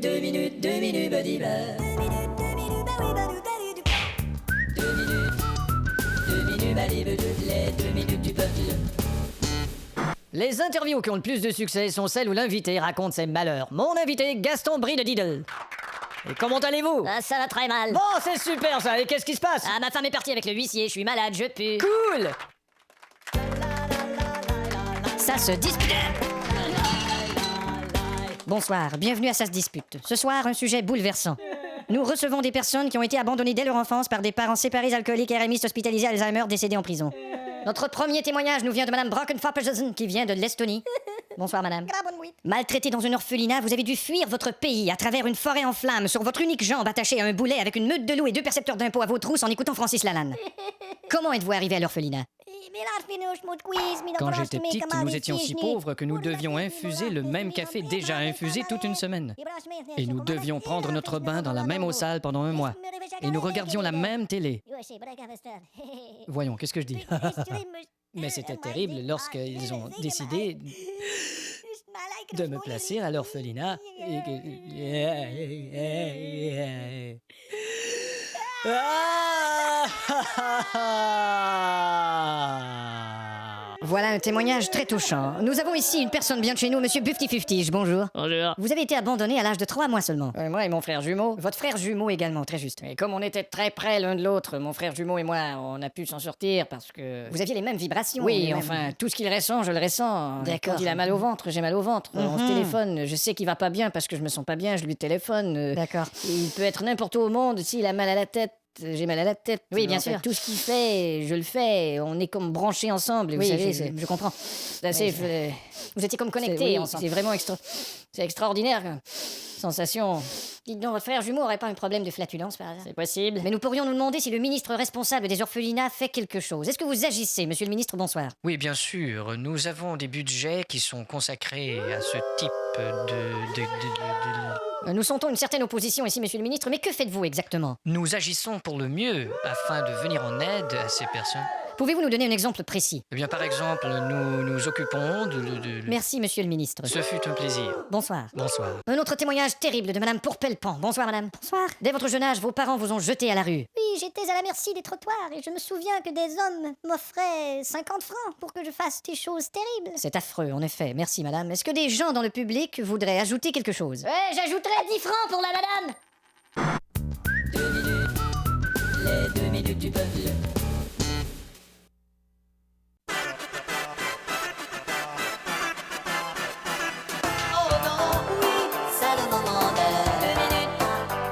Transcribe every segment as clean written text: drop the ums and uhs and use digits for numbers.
badibla. 2 minutes, les 2 minutes du peuple. Les interviews qui ont le plus de succès sont celles où l'invité raconte ses malheurs. Mon invité, Gaston Brie de Diddle. Et comment allez-vous? Ah, ça va très mal. Bon, c'est super ça, et qu'est-ce qui se passe? Ah, ma femme est partie avec le huissier, je suis malade, je pue. Cool! Ça se dispute. Bonsoir, bienvenue à Ça se dispute. Ce soir, un sujet bouleversant. Nous recevons des personnes qui ont été abandonnées dès leur enfance par des parents séparés alcooliques et RMistes hospitalisés Alzheimer décédés en prison. Notre premier témoignage nous vient de Madame Brockenfappersen qui vient de l'Estonie. Bonsoir madame. Maltraitée dans un orphelinat, vous avez dû fuir votre pays à travers une forêt en flammes sur votre unique jambe attachée à un boulet avec une meute de loups et 2 percepteurs d'impôts à vos trousses en écoutant Francis Lalanne. Comment êtes-vous arrivé à l'orphelinat? Quand j'étais petite, nous étions si pauvres que nous devions infuser le même café déjà infusé toute une semaine. Et nous devions prendre notre bain dans la même eau sale pendant un mois. Et nous regardions la même télé. Voyons, qu'est-ce que je dis? Mais c'était terrible lorsqu'ils ont décidé de me placer à l'orphelinat. Voilà un témoignage très touchant. Nous avons ici une personne bien de chez nous, monsieur Bufty-Fuftige, bonjour. Bonjour. Vous avez été abandonné à l'âge de 3 mois seulement. Moi et mon frère jumeau. Votre frère jumeau également, très juste. Et comme on était très près l'un de l'autre, mon frère jumeau et moi, on a pu s'en sortir parce que... Vous aviez les mêmes vibrations. Oui, les mêmes- enfin, tout ce qu'il ressent, je le ressens. D'accord. Quand il a mal au ventre, j'ai mal au ventre. On se téléphone, je sais qu'il va pas bien parce que je me sens pas bien, je lui téléphone. D'accord. Il peut être n'importe où au monde, s'il a mal à la tête. J'ai mal à la tête. Oui, bien En fait, sûr. tout ce qu'il fait, je le fais. On est comme branchés ensemble. Oui, vous savez, je comprends. c'est assez. Vous étiez comme C'est- connectés oui, ensemble. c'est vraiment c'est extraordinaire. Comme sensation. Dites donc, votre frère jumeau aurait pas un problème de flatulence par hasard? C'est possible. Mais nous pourrions nous demander si le ministre responsable des orphelinats fait quelque chose. Est-ce que vous agissez, monsieur le ministre? Bonsoir. Oui, bien sûr. Nous avons des budgets qui sont consacrés à ce type de... Nous sentons une certaine opposition ici, monsieur le ministre, mais que faites-vous exactement? Nous agissons pour le mieux afin de venir en aide à ces personnes. Pouvez-vous nous donner un exemple précis? Eh bien, par exemple, nous nous occupons de... Merci, monsieur le ministre. Ce fut un plaisir. Bonsoir. Bonsoir. Un autre témoignage terrible de madame Pourpelpan. Bonsoir, madame. Bonsoir. Dès votre jeune âge, vos parents vous ont jeté à la rue. Oui, j'étais à la merci des trottoirs et je me souviens que des hommes m'offraient 50 francs pour que je fasse des choses terribles. C'est affreux, en effet. Merci, madame. Est-ce que des gens dans le public voudraient ajouter quelque chose? Ouais, j'ajouterais 10 francs pour la madame. 2 minutes, les 2 minutes du peuple. Oh non, oui, c'est le moment de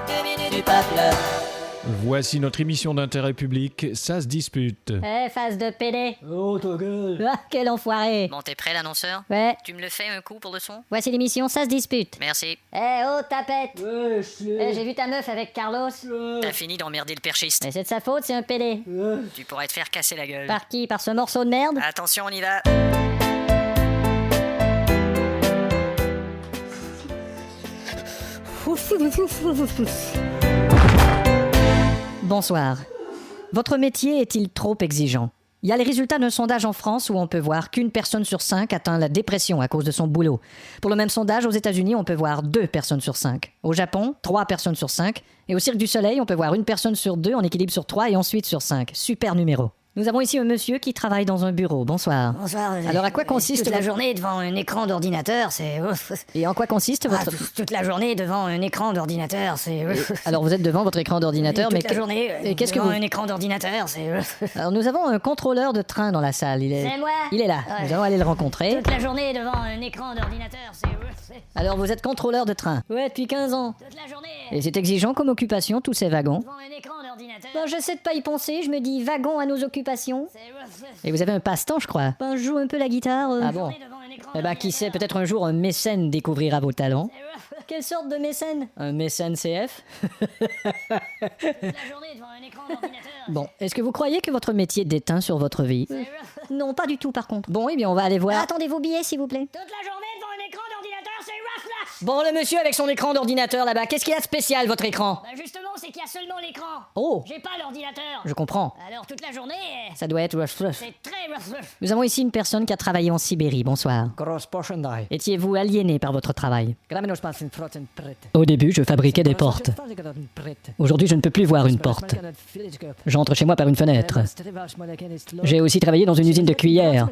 2 minutes du peuple. Voici notre émission d'intérêt public, ça se dispute. Eh, face de pédé. Oh ta gueule! Ah, quel enfoiré. Bon, t'es prêt, l'annonceur? Ouais, Tu me le fais un coup pour le son? voici l'émission, ça se dispute. Merci. Eh, oh, tapette. Ouais, Eh, j'ai vu ta meuf avec Carlos. T'as fini d'emmerder le perchiste. Mais c'est de sa faute, c'est un pédé. Tu pourrais te faire casser la gueule. Par qui? Par ce morceau de merde? Attention, on y va. Bonsoir. Votre métier est-il trop exigeant? Il y a les résultats d'un sondage en France où on peut voir qu'une personne sur 5 atteint la dépression à cause de son boulot. Pour le même sondage, aux États-Unis, on peut voir 2 personnes sur 5. Au Japon, 3 personnes sur 5. Et au Cirque du Soleil, on peut voir une personne sur 2 en équilibre sur 3 et ensuite sur 5. Super numéro. Nous avons ici un monsieur qui travaille dans un bureau. Bonsoir. Bonsoir. Alors, à quoi consiste Toute la votre- journée devant un écran d'ordinateur, c'est... Et en quoi consiste Ah, votre... toute la journée devant un écran d'ordinateur, c'est... Alors, vous êtes devant votre écran d'ordinateur, toute mais... la journée Et qu'est-ce que devant vous... un écran d'ordinateur, c'est... Alors, nous avons un contrôleur de train dans la salle. C'est moi. Il est là. Ouais. Nous allons aller le rencontrer. Toute la journée devant un écran d'ordinateur, c'est... Alors, vous êtes contrôleur de train? Ouais, depuis 15 ans. Toute la journée Et c'est exigeant comme occupation, tous ces wagons. devant un écran d'ordinateur. Ben, j'essaie de pas y penser, je me dis wagon à nos occupations. C'est... Et vous avez un passe-temps, je crois. Ben, je joue un peu la guitare. Ah bon? devant un écran Eh ben, qui sait, peut-être un jour un mécène découvrira vos talents. d'ordinateur. Quelle sorte de mécène? Un mécène CF? Toute la journée devant un écran d'ordinateur. Bon, est-ce que vous croyez que votre métier déteint sur votre vie? Non, pas du tout, par contre. Bon, eh bien, on va aller voir. Attendez vos billets, s'il vous plaît. Toute la journée devant un écran d'ordinateur, c'est rough Bon, le monsieur avec son écran d'ordinateur là-bas, qu'est-ce qu'il y a de spécial, votre écran? Bah justement, c'est qu'il y a seulement l'écran. Oh, J'ai pas l'ordinateur. je comprends. Alors toute la journée, Ça doit être... c'est très... Nous avons ici une personne qui a travaillé en Sibérie, bonsoir. Étiez-vous aliéné par votre travail? Au début, je fabriquais des portes. Aujourd'hui, je ne peux plus voir une porte. J'entre chez moi par une fenêtre. J'ai aussi travaillé dans une usine de cuillères.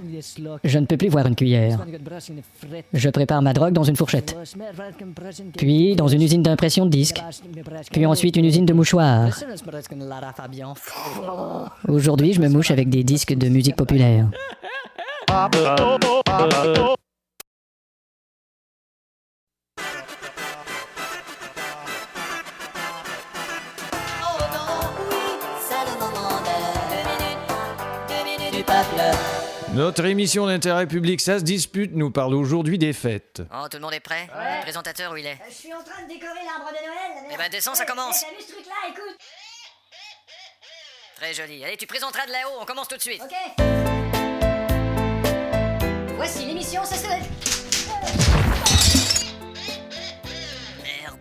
Je ne peux plus voir une cuillère. Je prépare ma drogue dans une fourchette. Puis dans une usine d'impression de disques. Puis ensuite une usine de mouchoirs. Aujourd'hui, je me mouche avec des disques de musique populaire. Oh non, oui, c'est le moment de 2 minutes du peuple. Notre émission d'intérêt public, ça se dispute, nous parle aujourd'hui des fêtes. Oh, tout le monde est prêt? Le présentateur, où il est? Je suis en train de décorer l'arbre de Noël. Eh ben, descends, ça commence. T'as vu ce truc-là, écoute. Très joli. Allez, tu présenteras de là-haut, on commence tout de suite. Ok. Voici l'émission, ça se...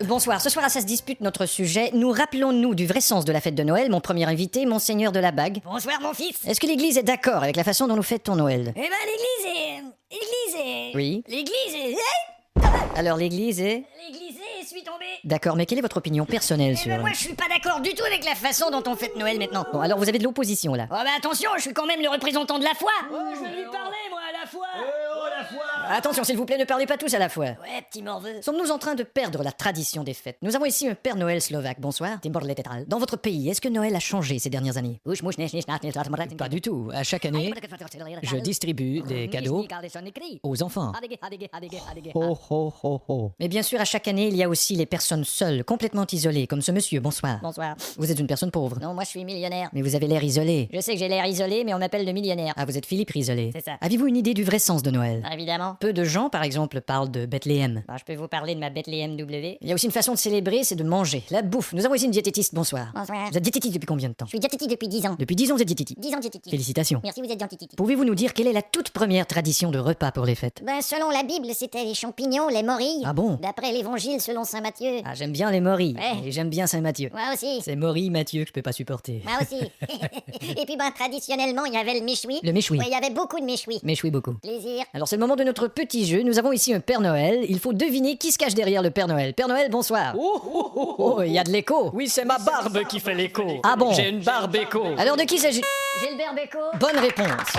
Bonsoir, ce soir à Ça se dispute, notre sujet, nous rappelons-nous du vrai sens de la fête de Noël, mon premier invité, Monseigneur de la Bague. Bonsoir, mon fils. Est-ce que l'Église est d'accord avec la façon dont nous fêtons Noël? Eh ben, l'église est... Oui. L'église est... Alors l'Église est... L'église est... suis tombé. D'accord, mais quelle est votre opinion personnelle Eh sur... ben, moi, je suis pas d'accord du tout avec la façon dont on fête Noël maintenant. Bon, alors vous avez de l'opposition là. Oh, bah attention, je suis quand même le représentant de la foi. Je vais lui parler, moi, à la fois. Attention, s'il vous plaît, ne parlez pas tous à la fois. Ouais, petit morveux. Sommes-nous en train de perdre la tradition des fêtes? Nous avons ici un Père Noël slovaque. Bonsoir. Dans votre pays, est-ce que Noël a changé ces dernières années? Pas du tout. À chaque année, je distribue des cadeaux aux enfants. Ho, ho, ho, ho. Mais bien sûr, à chaque année, il y a aussi les personnes seules, complètement isolées, comme ce monsieur. Bonsoir. Bonsoir. Vous êtes une personne pauvre. Non, moi, je suis millionnaire. Mais vous avez l'air isolé. Je sais que j'ai l'air isolé, mais on m'appelle le millionnaire. Ah, vous êtes Philippe Risolé. C'est ça. Avez-vous une idée du vrai sens de Noël? Ah, évidemment. Peu de gens, par exemple, parlent de Bethléem. Bah, je peux vous parler de ma Bethléem W. Il y a aussi une façon de célébrer, c'est de manger. La bouffe. Nous avons ici une diététiste. Bonsoir. Bonsoir. Vous êtes diététiste depuis combien de temps? Je suis diététique depuis 10 ans. Depuis 10 ans, vous êtes diététique. 10 ans de diététique. Félicitations. Merci, vous êtes gentil. Pouvez-vous nous dire quelle est la toute première tradition de repas pour les fêtes? Ben, selon la Bible, c'était les champignons, les morilles. Ah bon? D'après l'évangile, selon saint Matthieu. Ah, j'aime bien les morilles. Ouais. Et j'aime bien Saint-Mathieu. Moi aussi. C'est Morilles Mathieu que je peux pas supporter. Moi aussi. Et puis, ben, traditionnellement, il y avait le méchoui. Le méchoui. Ouais, il y avait beaucoup de méchouis. Méchoui beaucoup. Plaisir. Alors c'est le moment de notre petit jeu. Nous avons ici un Père Noël. Il faut deviner qui se cache derrière le Père Noël. Père Noël, bonsoir. Oh, il y a de l'écho. Oui, c'est ma barbe qui fait l'écho. Ah bon? J'ai une barbe écho. Alors de qui s'agit? Gilbert Bécaud. Bonne réponse.